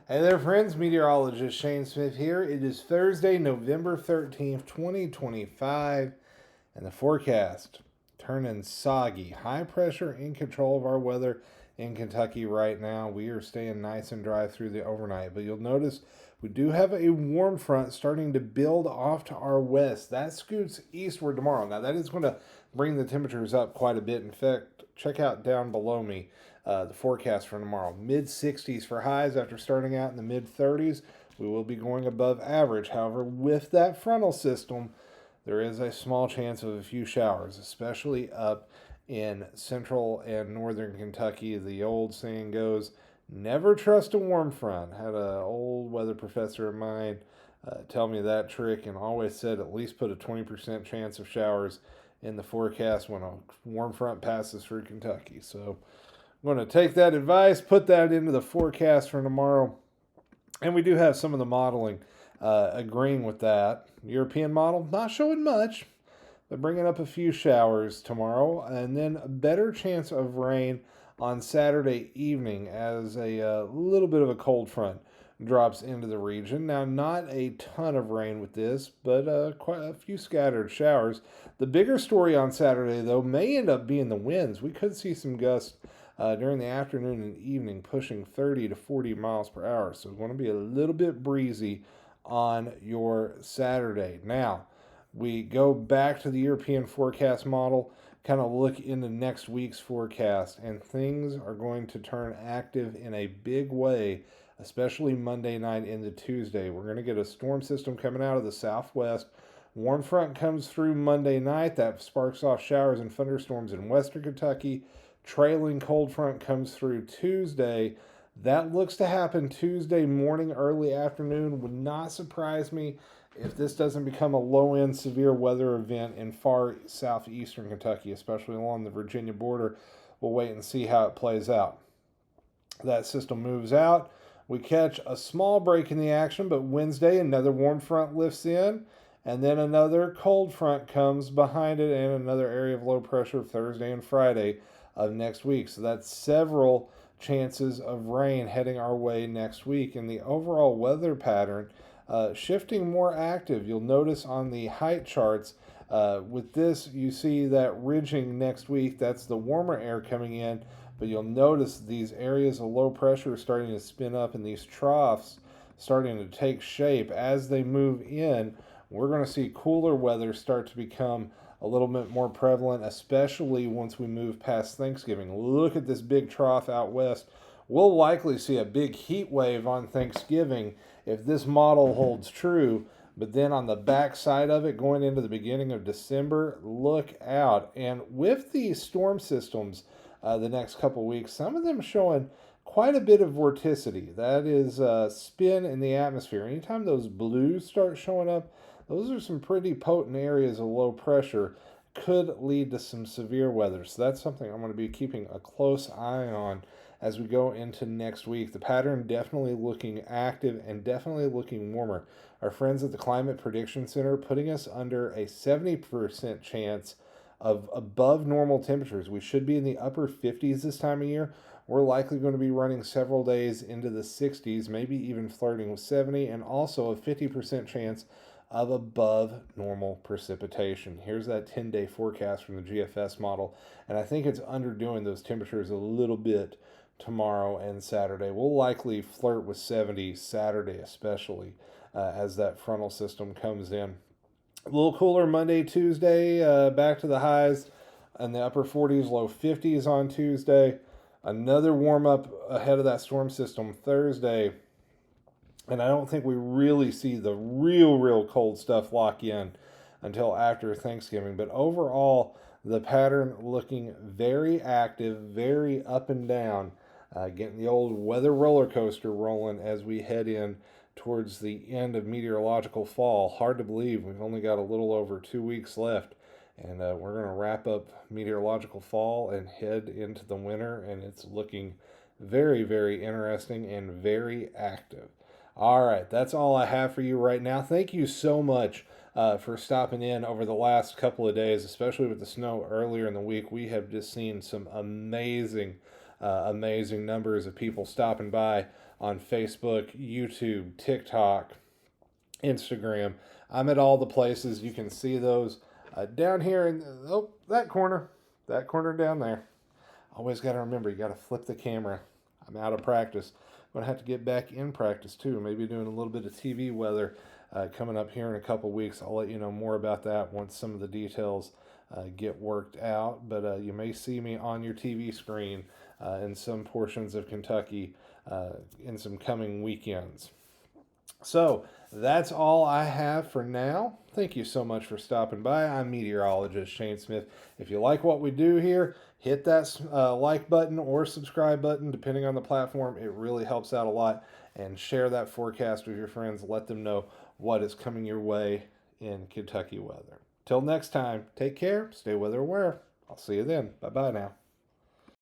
Hey there, friends. Meteorologist Shane Smith here. It is Thursday, November 13th, 2025, and the forecast turning soggy. High pressure in control of our weather in Kentucky right now. We are staying nice and dry through the overnight, but you'll notice we do have a warm front starting to build off to our west. That scoots eastward tomorrow. Now, that is going to bring the temperatures up quite a bit. In fact, check out down below me the forecast for tomorrow. Mid 60s for highs after starting out in the mid 30s. We will be going above average. However, with that frontal system, there is a small chance of a few showers, especially up in central and northern Kentucky. The old saying goes, never trust a warm front. Had an old weather professor of mine tell me that trick and always said at least put a 20% chance of showers in the forecast when a warm front passes through Kentucky. So I'm going to take that advice, put that into the forecast for tomorrow. And we do have some of the modeling agreeing with that. European model, not showing much, but bringing up a few showers tomorrow. And then a better chance of rain on Saturday evening as a little bit of a cold front drops into the region. Now, not a ton of rain with this, but quite a few scattered showers. The bigger story on Saturday, though, may end up being the winds. We could see some gusts during the afternoon and evening, pushing 30 to 40 miles per hour. So it's going to be a little bit breezy on your Saturday. Now, we go back to the European forecast model, kind of look into next week's forecast, and things are going to turn active in a big way, especially Monday night into Tuesday. We're going to get a storm system coming out of the southwest. Warm front comes through Monday night. That sparks off showers and thunderstorms in western Kentucky. Trailing cold front comes through Tuesday. That looks to happen Tuesday morning, early afternoon. Would not surprise me if this doesn't become a low-end severe weather event in far southeastern Kentucky, especially along the Virginia border. We'll wait and see how it plays out. That system moves out. We catch a small break in the action, but Wednesday another warm front lifts in, and then another cold front comes behind it, and another area of low pressure Thursday and Friday of next week. So that's several chances of rain heading our way next week. And the overall weather pattern shifting more active. You'll notice on the height charts with this, you see that ridging next week. That's the warmer air coming in. But you'll notice these areas of low pressure starting to spin up and these troughs starting to take shape. As they move in, we're going to see cooler weather start to become a little bit more prevalent, especially once we move past Thanksgiving. Look at this big trough out west. We'll likely see a big heat wave on Thanksgiving if this model holds true. But then on the back side of it, going into the beginning of December, look out. And with these storm systems the next couple of weeks, some of them showing quite a bit of vorticity. That is spin in the atmosphere. Anytime those blues start showing up, those are some pretty potent areas of low pressure, could lead to some severe weather. So that's something I'm going to be keeping a close eye on as we go into next week. The pattern definitely looking active and definitely looking warmer. Our friends at the Climate Prediction Center putting us under a 70% chance of above normal temperatures. We should be in the upper 50s this time of year. We're likely going to be running several days into the 60s, maybe even flirting with 70, and also a 50% chance of above normal precipitation. Here's that 10-day forecast from the GFS model, and I think it's underdoing those temperatures a little bit tomorrow and Saturday. We'll likely flirt with 70 Saturday, especially as that frontal system comes in. A little cooler Monday, Tuesday, back to the highs in the upper 40s, low 50s on Tuesday. Another warm up ahead of that storm system Thursday. And I don't think we really see the real cold stuff lock in until after Thanksgiving. But overall, the pattern looking very active, very up and down, getting the old weather roller coaster rolling as we head in towards the end of meteorological fall. Hard to believe we've only got a little over 2 weeks left. And we're going to wrap up meteorological fall and head into the winter. And it's looking very interesting and very active. All right, that's all I have for you right now. Thank you so much for stopping in over the last couple of days, especially with the snow earlier in the week. We have just seen some amazing numbers of people stopping by on Facebook, YouTube, TikTok, Instagram. I'm at all the places. You can see those down here in that corner down there. Always got to remember, you got to flip the camera. I'm out of practice. I'm going to have to get back in practice too. Maybe doing a little bit of TV weather coming up here in a couple weeks. I'll let you know more about that once some of the details get worked out. But you may see me on your TV screen in some portions of Kentucky in some coming weekends. So that's all I have for now. Thank you so much for stopping by. I'm meteorologist Shane Smith. If you like what we do here, hit that like button or subscribe button, depending on the platform. It really helps out a lot. And share that forecast with your friends. Let them know what is coming your way in Kentucky weather. Till next time, take care, stay weather aware. I'll see you then. Bye-bye now.